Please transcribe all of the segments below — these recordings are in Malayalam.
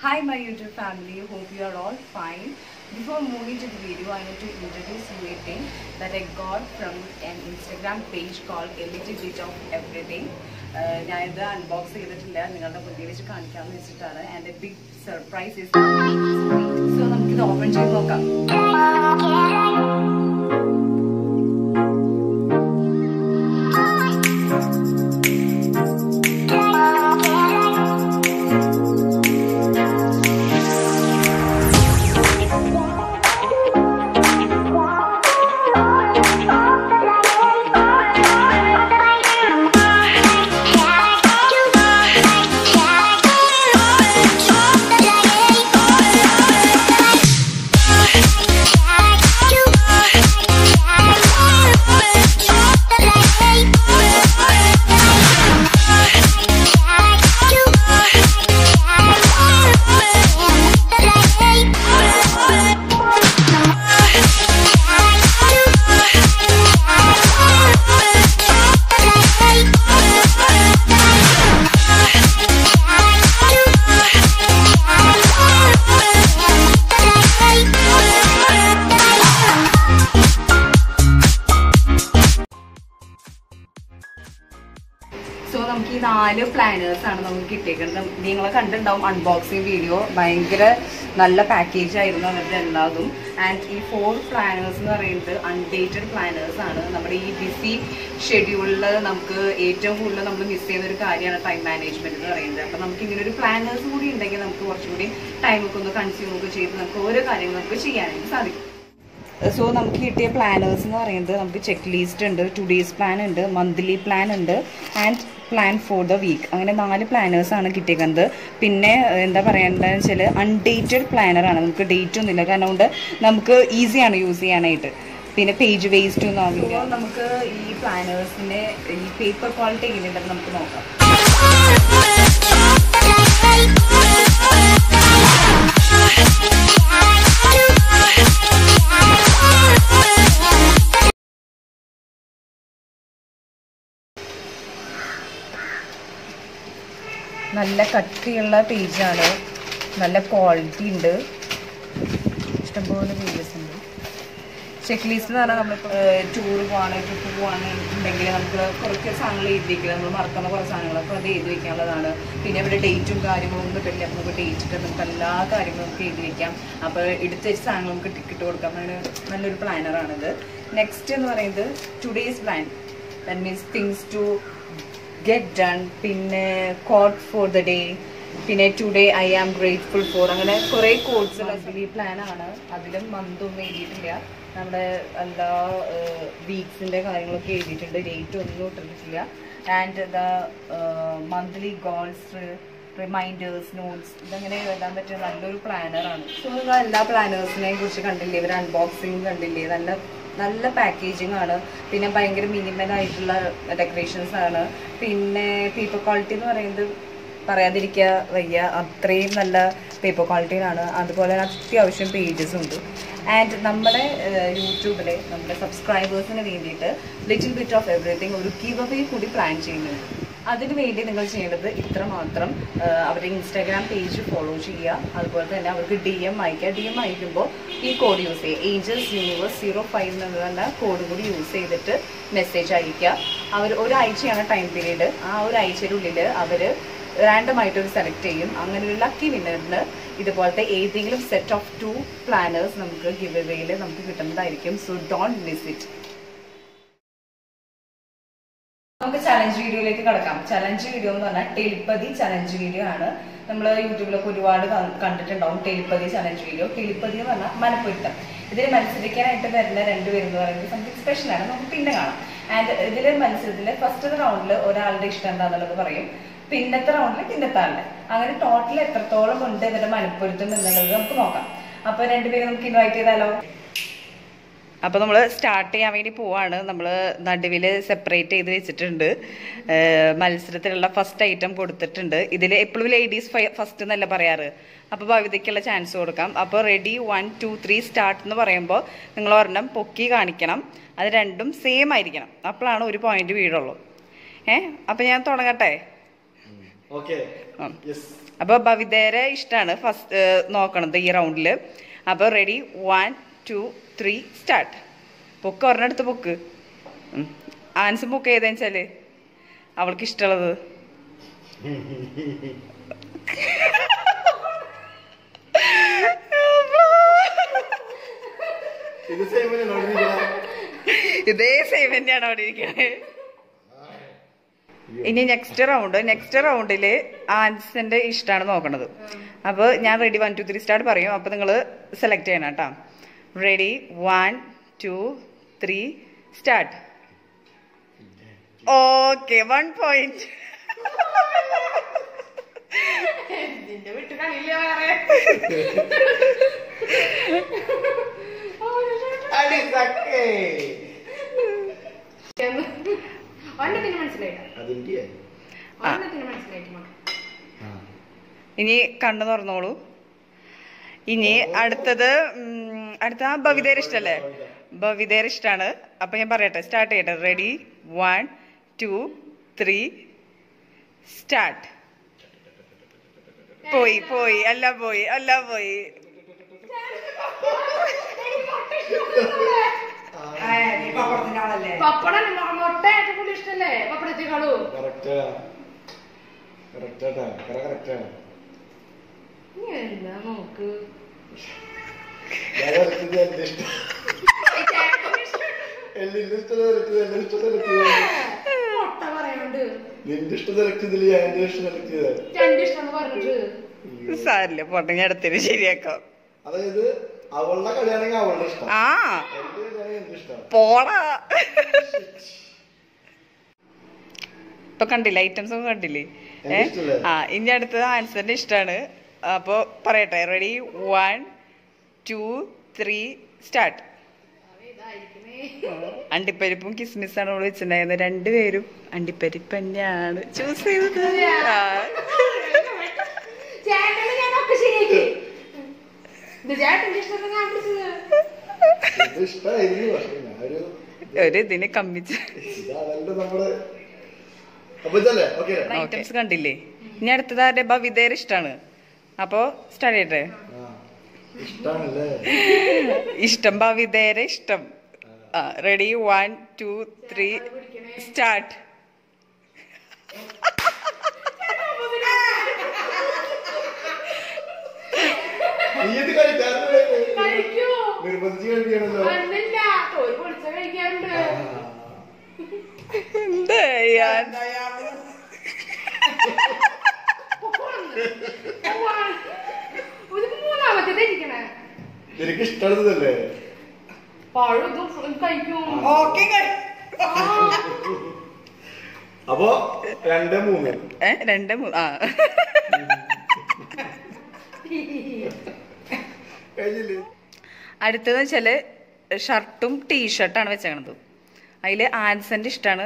Hi my YouTube family, hope you are all fine. Before moving to the video, I need to introduce you a thing that I got from an Instagram page called A Little Bit of Everything. I unbox ചെയ്തിട്ടില്ല നിങ്ങളുടെ മുന്നിൽ വെച്ച് കാണിക്കാമെന്ന് വെച്ചിട്ടാണ് and a big surprise is coming. So നമുക്ക് ഇത് ഓപ്പൺ ചെയ്ത് നോക്കാം. നമുക്ക് ഈ 4 പ്ലാനേഴ്സ് ആണ് നമുക്ക് കിട്ടിയേക്കുന്നത്. നിങ്ങൾ കണ്ടിട്ടുണ്ടാവും അൺബോക്സിങ് വീഡിയോ. ഭയങ്കര നല്ല പാക്കേജ് ആയിരുന്നു അവരുടെ എല്ലാതും. ആൻഡ് ഈ 4 പ്ലാനേഴ്സ് എന്ന് പറയുന്നത് അൺഡേറ്റഡ് പ്ലാനേഴ്സ് ആണ്. നമ്മുടെ ഈ ബിസി ഷെഡ്യൂളിൽ നമുക്ക് ഏറ്റവും കൂടുതൽ നമ്മൾ മിസ് ചെയ്യുന്ന ഒരു കാര്യമാണ് ടൈം മാനേജ്മെന്റ് എന്ന് പറയുന്നത്. അപ്പം നമുക്ക് ഇങ്ങനെ ഒരു പ്ലാനേഴ്സ് കൂടി ഉണ്ടെങ്കിൽ നമുക്ക് കുറച്ചുകൂടി ടൈമൊക്കെ ഒന്ന് കൺസ്യൂം ഒക്കെ ചെയ്ത് നമുക്ക് ഓരോ കാര്യങ്ങൾ നമുക്ക് ചെയ്യാനായിട്ട് സാധിക്കും. സോ നമുക്ക് കിട്ടിയ പ്ലാനേഴ്സ് എന്ന് പറയുന്നത് നമുക്ക് ചെക്ക് ലിസ്റ്റ് ഉണ്ട്, 2 days പ്ലാൻ ഉണ്ട്, മന്ത്ലി പ്ലാൻ ഉണ്ട് and plan for the week. അങ്ങനെ 4 പ്ലാനേഴ്സാണ് കിട്ടിയേക്കുന്നത്. പിന്നെ എന്താ പറയേണ്ടതെന്ന് വെച്ചാൽ അൺഡേറ്റഡ് പ്ലാനറാണ്. നമുക്ക് ഡേറ്റ് ഒന്നുമില്ല, കാരണം കൊണ്ട് നമുക്ക് ഈസിയാണ് യൂസ് ചെയ്യാനായിട്ട്. പിന്നെ പേജ് വേസ്റ്റ് ഒന്നും ആവില്ല. നമുക്ക് ഈ പ്ലാനേഴ്സിൻ്റെ ഈ പേപ്പർ ക്വാളിറ്റി എങ്ങനെയുണ്ടെന്ന് നമുക്ക് നോക്കാം. നല്ല കട്ടിയുള്ള പേജാണ്, നല്ല ക്വാളിറ്റി ഉണ്ട്, ഇഷ്ടംപോലെ പേജസ് ഉണ്ട്. ചെക്ക് ലിസ്റ്റ് എന്ന് പറഞ്ഞാൽ നമ്മൾ ടൂർ പോവാണ്, ട്രിപ്പ് പോവാണെന്നുണ്ടെങ്കിൽ നമുക്ക് കുറച്ച് സാധനങ്ങൾ എഴുതി വയ്ക്കുക. നമ്മൾ മറക്കുന്ന കുറച്ച് സാധനങ്ങളൊക്കെ അത് എഴുതി വയ്ക്കാനുള്ളതാണ്. പിന്നെ ഇവിടെ ഡേറ്റും കാര്യങ്ങളൊന്നും ഇട്ടില്ല. അപ്പോൾ നമുക്ക് ഡേറ്റ് ഇട്ട് നമുക്ക് എല്ലാ കാര്യങ്ങളും നമുക്ക് എഴുതി വയ്ക്കാം. അപ്പോൾ എടുത്ത് വെച്ച സാധനങ്ങൾ നമുക്ക് ടിക്കറ്റ് കൊടുക്കാം. നല്ലൊരു പ്ലാനറാണിത്. നെക്സ്റ്റ് എന്ന് പറയുന്നത് 2 days plan. That means things to get done. പിന്നെ കോട്ട് ഫോർ ദ ഡേ, പിന്നെ today I am grateful for, അങ്ങനെ കുറേ കോഡ്സ് ഈ പ്ലാനാണ്. അതിലും മന്തൊന്നും എഴുതിയിട്ടില്ല. നമ്മുടെ എല്ലാ വീക്സിൻ്റെ കാര്യങ്ങളൊക്കെ എഴുതിയിട്ടുണ്ട്. ഡേറ്റ് ഒന്നും ഇട്ടിട്ടില്ല. And the monthly goals, reminders, notes, ഇതങ്ങനെ എഴുതാൻ പറ്റിയ നല്ലൊരു പ്ലാനറാണ്. സോ എല്ലാ പ്ലാനേഴ്സിനെ കുറിച്ച് കണ്ടില്ലേ, ഇവർ അൺബോക്സിങ് കണ്ടില്ലേ, നല്ല പാക്കേജിങ് ആണ്. പിന്നെ ഭയങ്കര മിനിമൽ ആയിട്ടുള്ള ഡെക്കറേഷൻസ് ആണ്. പിന്നെ പേപ്പർ ക്വാളിറ്റി എന്ന് പറയുന്നത് പറയാതിരിക്കുക വയ്യ, അത്രയും നല്ല പേപ്പർ ക്വാളിറ്റിയിലാണ്. അതുപോലെ അത്യാവശ്യം പേജസ് ഉണ്ട്. ആൻഡ് നമ്മുടെ യൂട്യൂബിലെ നമ്മുടെ സബ്സ്ക്രൈബേഴ്സിന് വേണ്ടിയിട്ട് ലിറ്റിൽ ബിറ്റ് ഓഫ് എവറിത്തിങ് ഒരു ഗിവ് അവേ കൂടി പ്ലാൻ ചെയ്യുന്നുണ്ട്. അതിനുവേണ്ടി നിങ്ങൾ ചെയ്യേണ്ടത് ഇത്ര മാത്രം: അവരുടെ ഇൻസ്റ്റാഗ്രാം പേജ് ഫോളോ ചെയ്യുക. അതുപോലെ തന്നെ അവർക്ക് DM അയക്കുക. DM അയക്കുമ്പോൾ ഈ കോഡ് യൂസ് ചെയ്യുക, ഏഞ്ചൽസ് യൂണിവേഴ്സ് 05 എന്നുള്ള കോഡ് കൂടി യൂസ് ചെയ്തിട്ട് മെസ്സേജ് അയക്കുക. അവർ ഒരാഴ്ചയാണ് ടൈം പീരീഡ്. ആ ഒരാഴ്ചയുടെ അവർ റാൻഡമായിട്ടൊരു സെലക്ട് ചെയ്യും. അങ്ങനെ ഒരു ലക്കി വിന്നറിന് ഇതുപോലത്തെ ഏതെങ്കിലും സെറ്റ് ഓഫ് 2 പ്ലാനേഴ്സ് നമുക്ക് ഗിവ് അവേയിൽ നമുക്ക് കിട്ടുന്നതായിരിക്കും. So don't miss it. നമുക്ക് ചലഞ്ച് വീഡിയോയിലേക്ക് കിടക്കാം. ചലഞ്ച് വീഡിയോ എന്ന് പറഞ്ഞാൽ ടെലിപ്പതി ചലഞ്ച് വീഡിയോ ആണ്. നമ്മൾ യൂട്യൂബിലൊക്കെ ഒരുപാട് കണ്ടിട്ടുണ്ടാവും ടെലിപ്പതി ചലഞ്ച് വീഡിയോ. ടെലിപ്പതി എന്ന് പറഞ്ഞാൽ മനപ്പൊരുത്തം. ഇതിൽ മത്സരിക്കാനായിട്ട് വരുന്ന 2 പേരെന്ന് പറയുന്നത് സംതിങ് സ്പെഷ്യലാണ്. നമുക്ക് പിന്നെ കാണാം. ആൻഡ് ഇതിലെ മത്സരത്തിൽ ഫസ്റ്റ് റൗണ്ടിൽ ഒരാളുടെ ഇഷ്ടം എന്താണെന്നുള്ളത് പറയും. പിന്നത്തെ റൗണ്ടിൽ പിന്നത്തെ ആളുടെ, അങ്ങനെ ടോട്ടൽ എത്രത്തോളം ഉണ്ട് ഇതിന്റെ മനപ്പൊരുത്തം എന്നുള്ളത് നമുക്ക് നോക്കാം. അപ്പൊ 2 പേരെ നമുക്ക് ഇൻവൈറ്റ് ചെയ്താലോ? അപ്പോൾ നമ്മൾ സ്റ്റാർട്ട് ചെയ്യാൻ വേണ്ടി പോവാണ്. നമ്മൾ നടുവിൽ സെപ്പറേറ്റ് ചെയ്ത് വെച്ചിട്ടുണ്ട്. മത്സരത്തിലുള്ള ഫസ്റ്റ് ഐറ്റം കൊടുത്തിട്ടുണ്ട്. ഇതിൽ എപ്പോഴും ലേഡീസ് ഫസ്റ്റ് എന്നല്ല പറയാറ്. അപ്പോൾ ഭവിതയ്ക്കുള്ള ചാൻസ് കൊടുക്കാം. അപ്പോൾ റെഡി 1 2 3 സ്റ്റാർട്ട് എന്ന് പറയുമ്പോൾ നിങ്ങൾ ഒരെണ്ണം പൊക്കി കാണിക്കണം. അത് രണ്ടും സെയിം ആയിരിക്കണം. അപ്പോഴാണ് ഒരു പോയിന്റ് വീഴുള്ളൂ. അപ്പോൾ ഞാൻ തുടങ്ങട്ടെ. അപ്പൊ ബവിതേരെ ഇഷ്ടമാണ് ഫസ്റ്റ് നോക്കണത് ഈ റൗണ്ടില്. അപ്പൊ റെഡി 1 2 3 സ്റ്റാർട്ട്. പൊക്ക് ഒരെണ്ണടുത്ത് പൊക്ക്. ആൻസ് പൊക്ക് ഏതെന്ന് വെച്ചാല് അവൾക്ക് ഇഷ്ടമുള്ളത്. ഇതേ സെയിം തന്നെയാണ് അവിടെ ഇരിക്കണേ. ഇനി നെക്സ്റ്റ് റൗണ്ടില് ആൻസിന്റെ ഇഷ്ടമാണ് നോക്കണത്. അപ്പൊ ഞാൻ റെഡി 1 2 3 സ്റ്റാർട്ട് പറയും. അപ്പൊ നിങ്ങൾ സെലക്ട് ചെയ്യണം കേട്ടോ. Ready 1 2 3 start. Okay 1 point. ഇനി കണ്ണു തുറന്നോളൂ. ഇനി അടുത്ത ബവിതേരെ ഇഷ്ടല്ലേ? ബവിതേരെ ഇഷ്ടാണ്. അപ്പൊ ഞാൻ പറയട്ടെ, സ്റ്റാർട്ട് ചെയ്യട്ടെ. Ready 1 2 3 start. പോയി അല്ല പോയി. നോക്ക് സാരില്ല, പോട്ടെ, ഞാൻ അടുത്തതിന് ശരിയാക്കാം. അതായത് അവളുടെ കളിയാണെങ്കിൽ അവളുടെ ഇഷ്ടം. പോടാ. ഇപ്പൊ കണ്ടില്ലേ, ഐറ്റംസ് ഒക്കെ കണ്ടില്ലേ? ഇനി അടുത്തത് ആൻസറിന്റെ ഇഷ്ടമാണ്. അപ്പൊ പറയട്ടെ. Ready 1 2 3 start. അണ്ടിപ്പരിപ്പും കിസ്മിസാണ് നമ്മൾ വെച്ചിട്ടുണ്ടായിരുന്നത്. രണ്ടുപേരും അണ്ടിപ്പരിപ്പ് തന്നെയാണ് ചൂസ് ചെയ്തത്. ഒരു ഇതിനെ കമ്മിച്ച് ഐറ്റംസ് കണ്ടില്ലേ? ഇനി അടുത്തത് ആരുടെ? ബവിതേരെ ഇഷ്ടമാണ്. അപ്പൊ സ്റ്റാർട്ട് ചെയ്യട്ടെ. ഇഷ്ടം ബവിതേരെ ഇഷ്ടം. Ready 1 2 3 start. എന്താ എനിക്ക് ഇഷ്ടമുള്ളതല്ലേ? അപ്പൊ 2 3 അടുത്തത് വെച്ചാല് ഷർട്ടും ടീഷർട്ടാണ് വെച്ചേക്കണത്. അതില് ആൻസന്റെ ഇഷ്ടമാണ്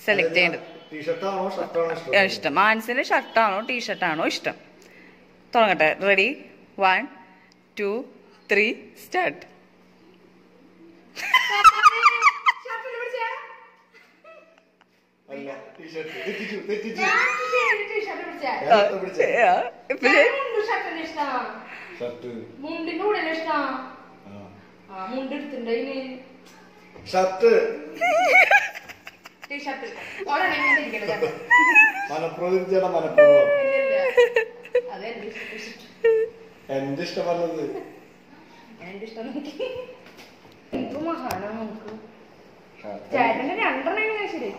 സെലക്ട് ചെയ്യേണ്ടത്. ഇഷ്ടം ആൻസിന് ഷർട്ടാണോ ടീഷർട്ടാണോ ഇഷ്ടം? തുടങ്ങട്ടെ. Ready 1 2 3 start. എന്റെ ഇഷ്ടം പറഞ്ഞത് ചേട്ടന്റെ രണ്ടെണ്ണം ശരി.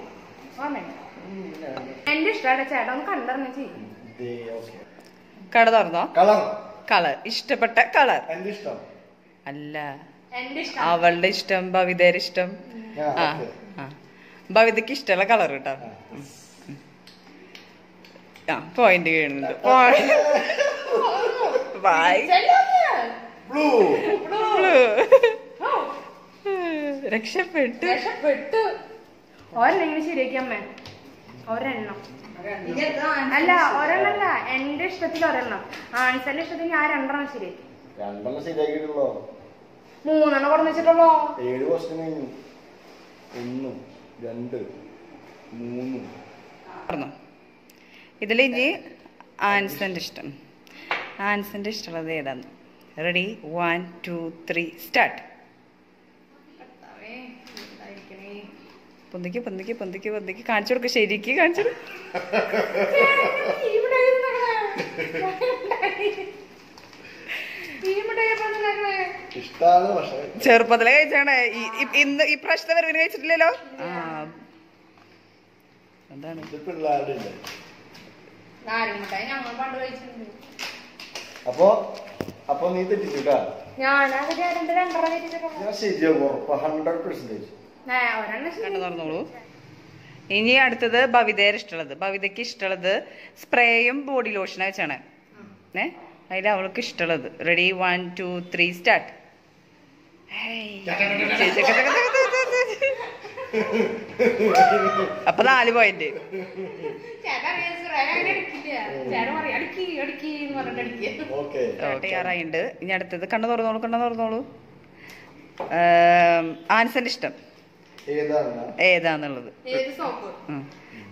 എന്റെ ഇഷ്ടമാണ് ചേട്ടൻ കണ്ടെണ്ണം ചെയ്യും. കട തുറന്നോ? കളർ ഇഷ്ടപ്പെട്ട കളർ അല്ല, അവളുടെ ഇഷ്ടം, ബവിതയുടെ ഇഷ്ടം. ബവിതയ്ക്ക് ഇഷ്ടമുള്ള കളർ കേട്ടോ. പോയിന്റ് വീഴുന്നുണ്ട്. രക്ഷപ്പെട്ടു. ഒരെണ്ണം ശരിയാക്കി അമ്മ. ഒരെണ്ണം അല്ല, ഒരെണ്ണല്ല, എന്റെ ഇഷ്ടത്തിൽ ഒരെണ്ണം. ആൻസറിന്റെ ഇഷ്ടത്തിൽ ഞാൻ രണ്ടെണ്ണം ശരിയാക്കി. 3 കൊടുന്ന് വെച്ചിട്ടുള്ളോ? 7 ക്വസ്റ്റ്യൻ കഴിഞ്ഞു. 1 2 3. ഇതിൽ ഇനി ആൻസന്റെ ഇഷ്ടം. ആൻസന്റെ ഇഷ്ടമുള്ളത് ഏതാന്ന്? Ready 1 2 3 start. പൊന്തിക്ക് പൊന്തിക്ക് പൊന്തിക്ക് പൊന്തിക്ക് കാണിച്ചു കൊടുക്ക. ശരിക്ക് കാണിച്ചു. ചെറുപ്പത്തിലെ കഴിച്ചാണ്. ഇന്ന് ഈ പ്രാവശ്യത്തെ വരവിന് കഴിച്ചിട്ടില്ലല്ലോ. എന്താണ് അപ്പൊ നീ തെറ്റിച്ചിട്ടാ. ശരിയാകും 100%. കണ്ടു തുറന്നോളൂ. ഇനി അടുത്തത് ഭവിതയുടെ ഇഷ്ടമുള്ളത്. ഭവിതയ്ക്ക് ഇഷ്ടമുള്ളത് സ്പ്രേയും ബോഡി ലോഷനും വെച്ചാണ്. അതിൽ അവൾക്ക് ഇഷ്ടമുള്ളത്. Ready 1 2 3 start. അപ്പൊ 4 പോയിന്റ്. തയ്യാറായിണ്ട്. ഇനി അടുത്തത് കണ്ണു തുറന്നോളൂ. കണ്ണു തുറന്നോളൂ. ആൻസന്റെ ഇഷ്ടം ഏതാന്നുള്ളത്.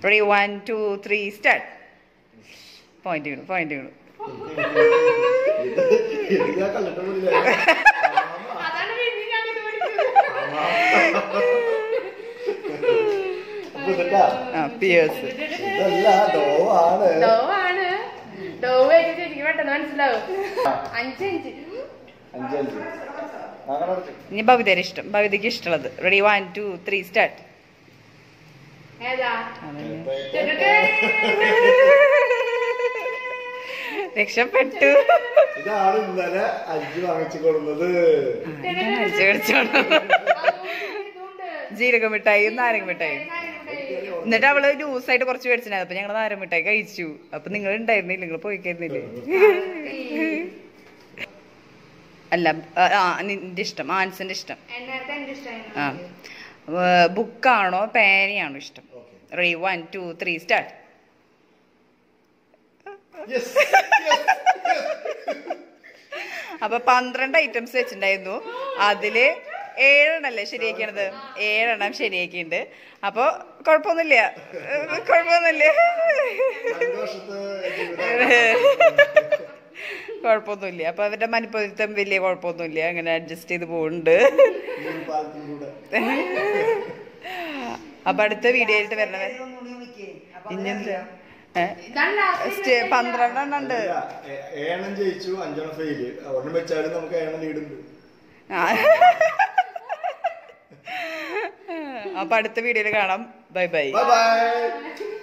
Ready 1 2 3 start. പോയിന്റ് വീണു. പോയിന്റ് വീണു. പിയേഴ്സ് മനസ്സിലാവും. ഇനി ഭവിതയുടെ ഇഷ്ടം. ഭവിതയ്ക്ക് ഇഷ്ടമുള്ളത്. Ready 1 2 3 start. രക്ഷപ്പെട്ടു. ഇതാണ് ഇന്നലെ അഞ്ച് വാങ്ങിച്ചു കൊടുക്കുന്നത്. ജീരക മിഠായിയും നാരങ്ങ മിഠായിയും. എന്നിട്ട് അവള് ജ്യൂസായിട്ട് കുറച്ച് മേടിച്ചിട്ടുണ്ടായിരുന്നു. അപ്പൊ ഞങ്ങള് നാരങ്ങ മിഠായി കഴിച്ചു. അപ്പൊ നിങ്ങൾ ഉണ്ടായിരുന്നില്ല, നിങ്ങൾ പോയിക്കായിരുന്നില്ലേ? അല്ല, നിന്റെ ഇഷ്ടം. ആൻസന്റെ ഇഷ്ടം. ബുക്കാണോ പേനയാണോ ഇഷ്ടം? Ready 1 2 3 start. അപ്പൊ 12 ഐറ്റംസ് വെച്ചിട്ടുണ്ടായിരുന്നു. അതില് 7 എണ്ണല്ലേ ശരിയാക്കണത്. 7 എണ്ണം ശരിയാക്കിണ്ട്. അപ്പൊ കൊഴപ്പൊന്നുമില്ല. കുഴപ്പമൊന്നുമില്ല. അപ്പൊ അവരുടെ മനപ്പൊരുത്തം വലിയ കുഴപ്പമൊന്നുമില്ല. അങ്ങനെ അഡ്ജസ്റ്റ് ചെയ്ത് പോകുന്നുണ്ട്. അപ്പൊ അടുത്ത വീഡിയോ ആയിട്ട് വരണത് ഇനിയെന്താ? 12 എണ്ണം ഉണ്ട്. ഏണം ജയിച്ചു, 5 എണ്ണം ഫെയില്. ഒരെണ്ണം വെച്ചാലും നമുക്ക് ഏണം ലീഡുണ്ട്. അപ്പൊ അടുത്ത വീഡിയോയിൽ കാണാം. Bye bye. Bye bye.